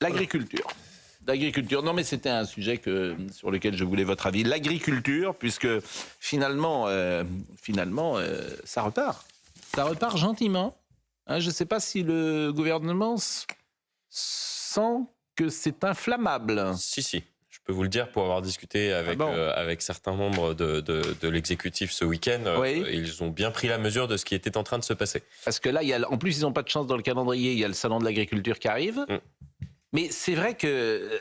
L'agriculture. L'agriculture. Non, mais c'était un sujet sur lequel je voulais votre avis. L'agriculture, puisque finalement, ça repart. Ça repart gentiment. Hein, je ne sais pas si le gouvernement sent que c'est inflammable. Si. Je peux vous le dire pour avoir discuté avec certains membres de l'exécutif ce week-end. Oui. Ils ont bien pris la mesure de ce qui était en train de se passer. Parce que là, en plus, ils n'ont pas de chance dans le calendrier. Il y a le salon de l'agriculture qui arrive. Mais c'est vrai que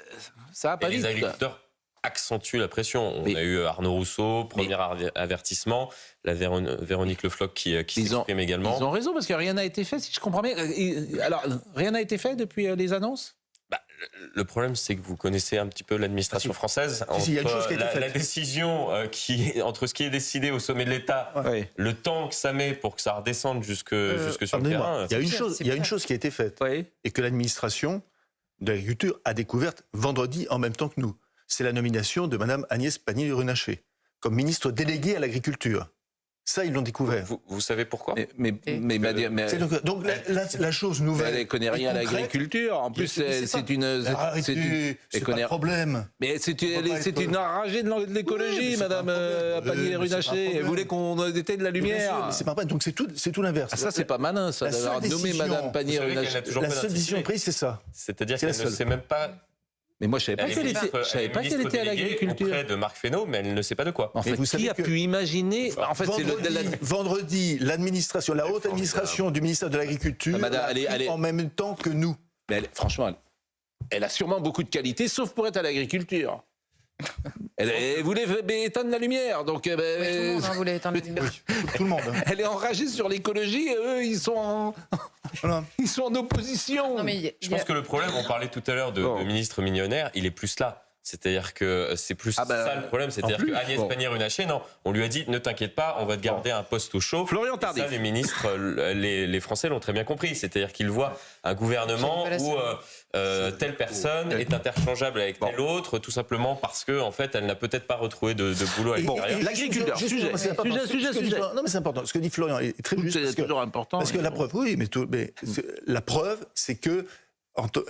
ça va pas vite. Les agriculteurs accentuent la pression. On a eu Arnaud Rousseau, premier avertissement, la Véronique Le Floch qui s'exprime également. Ils ont raison, parce que rien n'a été fait, si je comprends bien. Alors, rien n'a été fait depuis les annonces ? Le problème, c'est que vous connaissez un petit peu l'administration française. Il y a une chose qui a été faite. La décision entre ce qui est décidé au sommet de l'État, le temps que ça met pour que ça redescende jusque sur le terrain. Il y a une chose qui a été faite, et que l'administration de l'agriculture a découverte vendredi en même temps que nous. C'est la nomination de Mme Agnès Pannier-Runacher comme ministre déléguée à l'agriculture. Ça, ils l'ont découvert. Vous savez pourquoi ? Donc la chose nouvelle. Elle ne connaît rien à l'agriculture. En plus, c'est une. C'est pas le problème. Mais c'est une enragée de l'écologie, Mme Pannier-Runacher. Elle voulait qu'on éteigne la lumière. C'est pas vrai. Donc c'est tout l'inverse. Ah, ça, c'est pas malin, ça, d'avoir nommé Mme Pannier-Runacher. La seule décision prise, c'est ça. C'est-à-dire qu'elle ne sait même pas. Mais moi, je ne savais pas qu'elle était à l'agriculture. Auprès de Marc Fesneau, mais elle ne sait pas de quoi. En fait, qui a pu imaginer... En fait, vendredi, l'administration, la haute administration du ministère de l'Agriculture, en même temps que nous. Mais franchement, elle a sûrement beaucoup de qualités, sauf pour être à l'agriculture. Elle voulait éteindre la lumière, donc... tout le monde voulait éteindre la lumière. Tout le monde. Elle est enragée sur l'écologie, et eux, ils sont en opposition. Non, mais je pense que le problème, on parlait tout à l'heure de ministre millionnaire, il est plus là. C'est-à-dire que c'est plus ça le problème. C'est-à-dire qu'Agnès Pannier-Runacher, non, on lui a dit ne t'inquiète pas, on va te garder un poste au chaud. Florian Tardif. Ça, les ministres, les Français l'ont très bien compris. C'est-à-dire qu'ils voient un gouvernement où telle personne est interchangeable avec telle autre, tout simplement parce que en fait, elle n'a peut-être pas retrouvé de boulot à l'extérieur. L'agriculteur, sujet. Non, mais c'est important. Ce que dit Florian est très juste. C'est toujours important. Parce que la preuve, la preuve, c'est que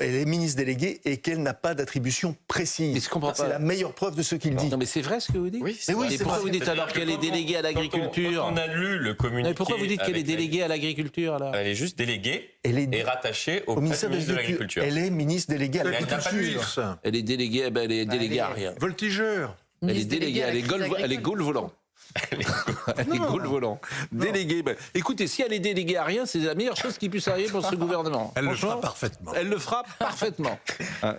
elle est ministre déléguée et qu'elle n'a pas d'attribution précise. C'est la meilleure preuve de ce qu'il dit. Non, mais c'est vrai ce que vous dites. Oui, c'est vrai. Mais pourquoi vous dites alors qu'elle est déléguée à l'agriculture ? Quand on a lu le communiqué. Mais pourquoi vous dites qu'elle est déléguée à l'agriculture alors ? Elle est juste déléguée et rattachée au ministère de l'Agriculture. Elle est ministre déléguée à l'agriculture. Elle est déléguée à rien. Voltigeur. Elle est déléguée, elle est goal volant. Elle est goal volant. Déléguée. Écoutez, si elle est déléguée à rien, c'est la meilleure chose qui puisse arriver pour ce gouvernement. Elle le fera parfaitement. Elle le fera parfaitement.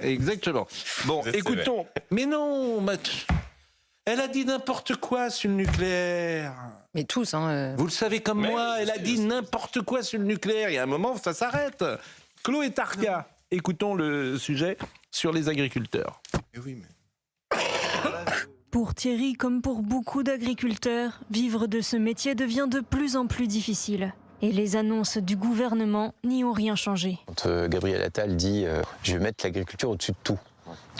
Exactement. Bon, écoutons. Mais non, elle a dit n'importe quoi sur le nucléaire. Mais tous, hein. Vous le savez comme moi, elle a dit n'importe quoi sur le nucléaire. Il y a un moment, ça s'arrête. Chloé Tarka, écoutons le sujet sur les agriculteurs. Oui, mais... Pour Thierry, comme pour beaucoup d'agriculteurs, vivre de ce métier devient de plus en plus difficile. Et les annonces du gouvernement n'y ont rien changé. Quand Gabriel Attal dit « je vais mettre l'agriculture au-dessus de tout »,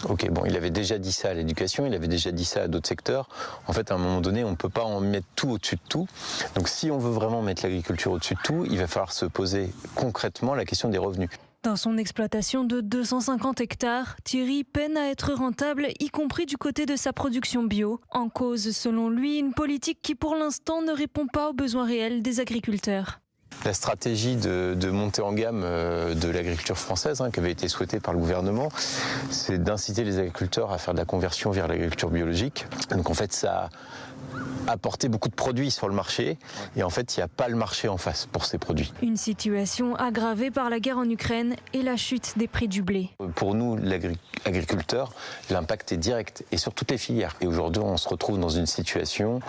ok, bon, il avait déjà dit ça à l'éducation, il avait déjà dit ça à d'autres secteurs. En fait, à un moment donné, on ne peut pas en mettre tout au-dessus de tout. Donc si on veut vraiment mettre l'agriculture au-dessus de tout, il va falloir se poser concrètement la question des revenus. Dans son exploitation de 250 hectares, Thierry peine à être rentable, y compris du côté de sa production bio. En cause, selon lui, une politique qui pour l'instant ne répond pas aux besoins réels des agriculteurs. La stratégie de montée en gamme de l'agriculture française, qui avait été souhaitée par le gouvernement, c'est d'inciter les agriculteurs à faire de la conversion vers l'agriculture biologique. Donc en fait, ça a apporté beaucoup de produits sur le marché et en fait, il n'y a pas le marché en face pour ces produits. Une situation aggravée par la guerre en Ukraine et la chute des prix du blé. Pour nous, l'agriculteur, l'impact est direct et sur toutes les filières. Et aujourd'hui, on se retrouve dans une situation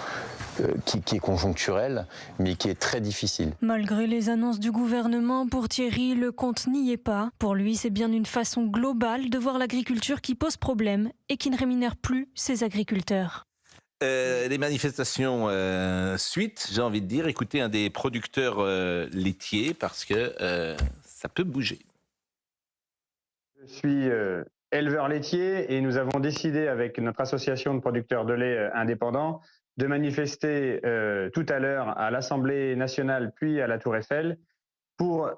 qui est conjoncturelle, mais qui est très difficile. Malgré les annonces du gouvernement, pour Thierry, le compte n'y est pas. Pour lui, c'est bien une façon globale de voir l'agriculture qui pose problème et qui ne rémunère plus ses agriculteurs. Les manifestations suite, j'ai envie de dire, écoutez un des producteurs laitiers parce que ça peut bouger. Je suis éleveur laitier et nous avons décidé avec notre association de producteurs de lait indépendants de manifester tout à l'heure à l'Assemblée nationale puis à la Tour Eiffel pour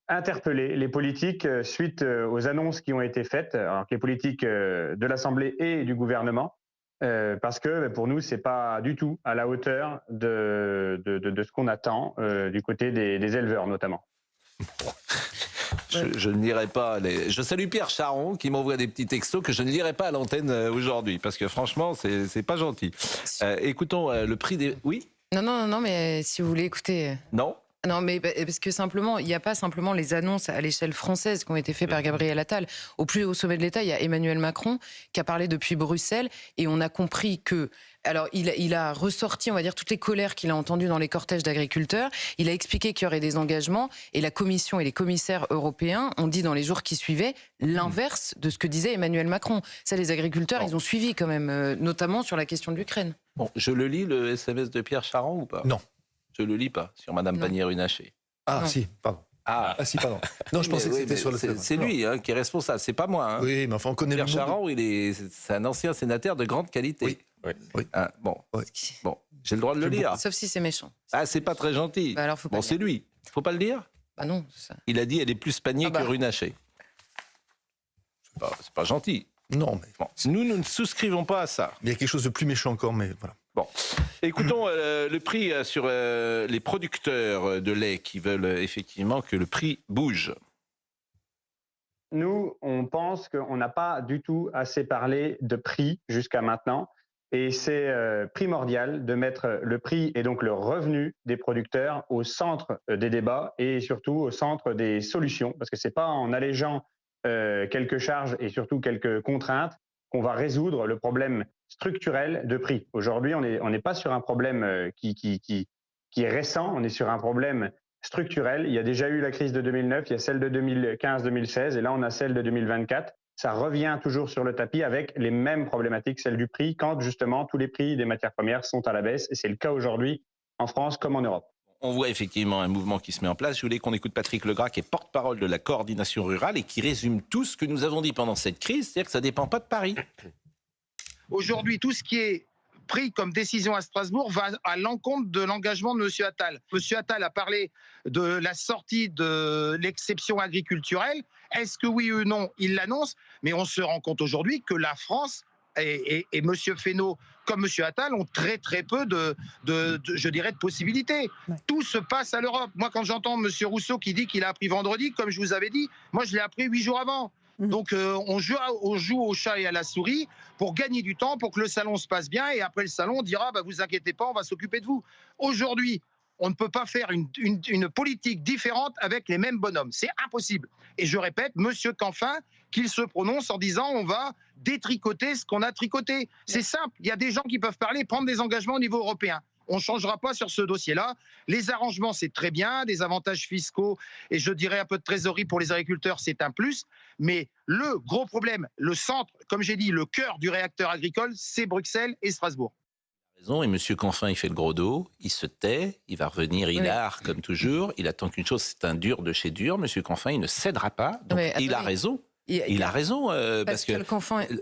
interpeller les politiques suite aux annonces qui ont été faites, alors que les politiques de l'Assemblée et du gouvernement, parce que pour nous, c'est pas du tout à la hauteur de ce qu'on attend du côté des éleveurs notamment. Je ne lirai pas Je salue Pierre Charon qui m'envoie des petits textos que je ne lirai pas à l'antenne aujourd'hui parce que franchement, c'est pas gentil. Écoutons le prix des... Oui ? Non, mais si vous voulez écouter... Non ? Non, mais parce que simplement, il n'y a pas simplement les annonces à l'échelle française qui ont été faites par Gabriel Attal. Au plus haut sommet de l'État, il y a Emmanuel Macron qui a parlé depuis Bruxelles et on a compris que... Alors, il a ressorti, on va dire, toutes les colères qu'il a entendues dans les cortèges d'agriculteurs. Il a expliqué qu'il y aurait des engagements et la Commission et les commissaires européens ont dit dans les jours qui suivaient l'inverse de ce que disait Emmanuel Macron. Ça, les agriculteurs, ils ont suivi quand même, notamment sur la question de l'Ukraine. Bon, je le lis, le SMS de Pierre Charon ou pas ? Non. Je le lis pas, sur Madame Pannier-Runacher. Ah, si, pardon. Ah, si, pardon. Non, je pensais que c'était sur le... C'est lui qui est responsable, c'est pas moi. Hein. Oui, mais enfin, on connaît Pierre le Charon, c'est un ancien sénateur de grande qualité. Oui. Ah, bon, j'ai le droit de le lire. Sauf si c'est méchant. Ah, c'est pas très gentil. Bah alors, faut pas c'est lui. Faut pas le dire ? Bah non. Ça... Il a dit elle est plus Pannier que Runacher. C'est pas gentil. Non, mais... Bon, nous ne souscrivons pas à ça. Il y a quelque chose de plus méchant encore, mais voilà. Bon, écoutons le prix sur les producteurs de lait qui veulent effectivement que le prix bouge. Nous, on pense qu'on n'a pas du tout assez parlé de prix jusqu'à maintenant. Et c'est primordial de mettre le prix et donc le revenu des producteurs au centre des débats et surtout au centre des solutions. Parce que ce n'est pas en allégeant quelques charges et surtout quelques contraintes qu'on va résoudre le problème structurel de prix. Aujourd'hui, on n'est pas sur un problème qui est récent, on est sur un problème structurel. Il y a déjà eu la crise de 2009, il y a celle de 2015-2016 et là on a celle de 2024. Ça revient toujours sur le tapis avec les mêmes problématiques, celle du prix, quand justement tous les prix des matières premières sont à la baisse et c'est le cas aujourd'hui en France comme en Europe. On voit effectivement un mouvement qui se met en place. Je voulais qu'on écoute Patrick Legras, qui est porte-parole de la coordination rurale et qui résume tout ce que nous avons dit pendant cette crise, c'est-à-dire que ça ne dépend pas de Paris. Aujourd'hui, tout ce qui est pris comme décision à Strasbourg va à l'encontre de l'engagement de M. Attal. M. Attal a parlé de la sortie de l'exception agriculturelle. Est-ce que oui ou non, il l'annonce? Mais on se rend compte aujourd'hui que la France et M. Fesneau comme M. Attal ont très peu je dirais, de possibilités. Ouais. Tout se passe à l'Europe. Moi, quand j'entends M. Rousseau qui dit qu'il a appris vendredi, comme je vous avais dit, moi je l'ai appris 8 jours avant. Donc on joue au chat et à la souris pour gagner du temps, pour que le salon se passe bien et après le salon on dira bah, vous inquiétez pas, on va s'occuper de vous. Aujourd'hui, on ne peut pas faire une politique différente avec les mêmes bonhommes. C'est impossible. Et je répète, Monsieur Canfin, qu'il se prononce en disant on va détricoter ce qu'on a tricoté. C'est simple. Il y a des gens qui peuvent parler, prendre des engagements au niveau européen. On ne changera pas sur ce dossier-là. Les arrangements, c'est très bien, des avantages fiscaux et je dirais un peu de trésorerie pour les agriculteurs, c'est un plus. Mais le gros problème, le centre, comme j'ai dit, le cœur du réacteur agricole, c'est Bruxelles et Strasbourg. Et M. Canfin, il fait le gros dos, il se tait, il va revenir hilar comme toujours, il attend qu'une chose, c'est un dur de chez dur. M. Canfin, il ne cédera pas, donc il a raison. Il a raison, parce que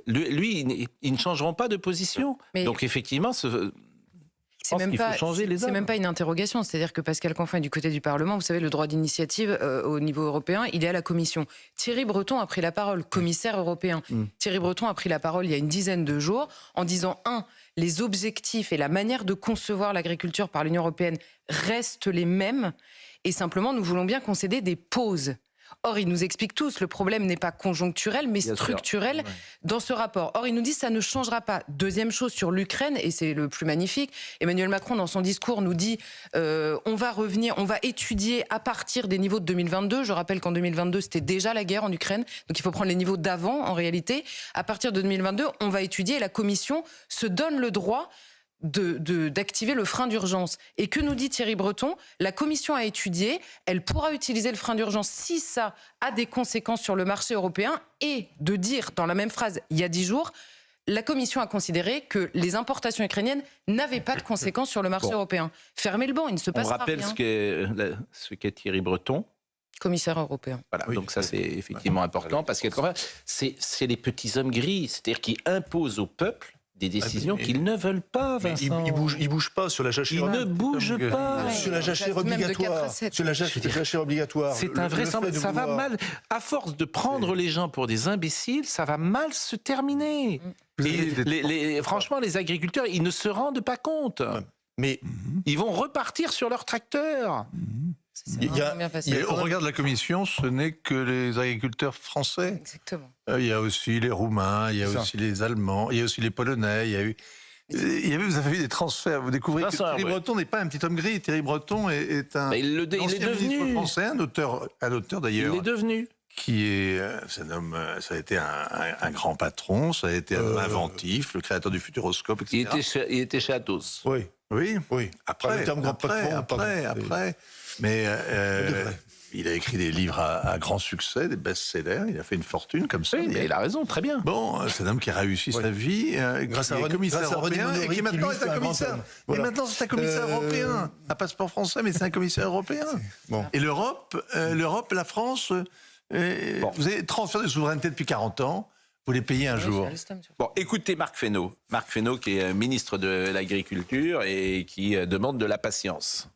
lui, ils ne changeront pas de position. Donc effectivement, je pense qu'il faut changer les hommes. C'est même pas une interrogation, c'est-à-dire que Pascal Canfin est du côté du Parlement, vous savez, le droit d'initiative au niveau européen, il est à la Commission. Thierry Breton a pris la parole, commissaire européen. Thierry Breton a pris la parole il y a une dizaine de jours en disant, les objectifs et la manière de concevoir l'agriculture par l'Union européenne restent les mêmes et simplement nous voulons bien concéder des pauses. Or, il nous explique tous, le problème n'est pas conjoncturel, mais structurel dans ce rapport. Or, il nous dit ça ne changera pas. Deuxième chose sur l'Ukraine, et c'est le plus magnifique, Emmanuel Macron, dans son discours, nous dit on va revenir, on va étudier à partir des niveaux de 2022. Je rappelle qu'en 2022, c'était déjà la guerre en Ukraine, donc il faut prendre les niveaux d'avant, en réalité. À partir de 2022, on va étudier, et la Commission se donne le droit d'activer le frein d'urgence. Et que nous dit Thierry Breton? La Commission a étudié, elle pourra utiliser le frein d'urgence si ça a des conséquences sur le marché européen et de dire dans la même phrase, il y a 10 jours, la Commission a considéré que les importations ukrainiennes n'avaient pas de conséquences sur le marché européen. Fermez le banc, il ne se passera rien. On rappelle ce qu'est Thierry Breton. Commissaire européen. Voilà, donc ça c'est effectivement important parce que c'est les petits hommes gris, c'est-à-dire qui imposent au peuple des décisions qu'ils ne veulent pas, Vincent. Ils bougent pas sur la jachère. Ils ne bougent pas. Sur la jachère obligatoire. Sur la jachère obligatoire. C'est un vrai ça va mal. À force de prendre les gens pour des imbéciles, ça va mal se terminer. Et franchement, les agriculteurs, ils ne se rendent pas compte. Mais ils vont repartir sur leur tracteur. Au regard de la Commission, ce n'est que les agriculteurs français. Exactement. Il y a aussi les Roumains, il y a aussi les Allemands, il y a aussi les Polonais. Vous avez eu des transferts. Vous découvrez que Thierry Breton n'est pas un petit homme gris. Thierry Breton est un ancien ministre français, un auteur d'ailleurs. Il est devenu. Ça a été un grand patron, ça a été un inventif, le créateur du Futuroscope, etc. Il était chez Atos. Oui. Après. Mais il a écrit des livres à grand succès, des best-sellers, il a fait une fortune comme ça. Oui, mais il a raison, très bien. Bon, c'est un homme qui a réussi sa vie, grâce à un commissaire européen, et qui maintenant est un commissaire. Et maintenant, c'est un commissaire européen. Un passeport français, mais c'est un commissaire européen. Bon. Et l'Europe, la France, vous avez transfert de souveraineté depuis 40 ans. Vous les payez un jour. Bon, écoutez Marc Fesneau. Marc Fesneau qui est ministre de l'Agriculture et qui demande de la patience.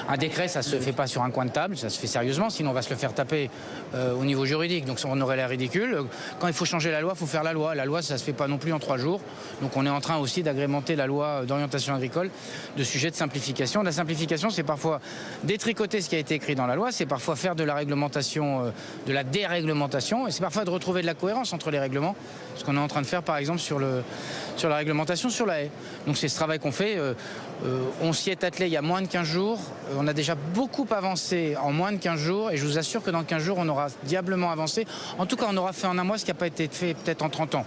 Un décret, ça ne se fait pas sur un coin de table, ça se fait sérieusement, sinon on va se le faire taper au niveau juridique, donc on aurait l'air ridicule. Quand il faut changer la loi, il faut faire la loi. La loi, ça ne se fait pas non plus en 3 jours. Donc on est en train aussi d'agrémenter la loi d'orientation agricole de sujets de simplification. La simplification, c'est parfois détricoter ce qui a été écrit dans la loi, c'est parfois faire de la réglementation, de la déréglementation, et c'est parfois de retrouver de la cohérence entre les règlements, ce qu'on est en train de faire par exemple sur la réglementation sur la haie. Donc c'est ce travail qu'on fait. On s'y est attelé il y a moins de 15 jours. On a déjà beaucoup avancé en moins de 15 jours et je vous assure que dans 15 jours, on aura diablement avancé. En tout cas, on aura fait en un mois ce qui n'a pas été fait peut-être en 30 ans.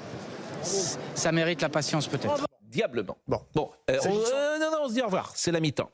Ça mérite la patience peut-être. Diablement. Bon. On se dit au revoir, c'est la mi-temps.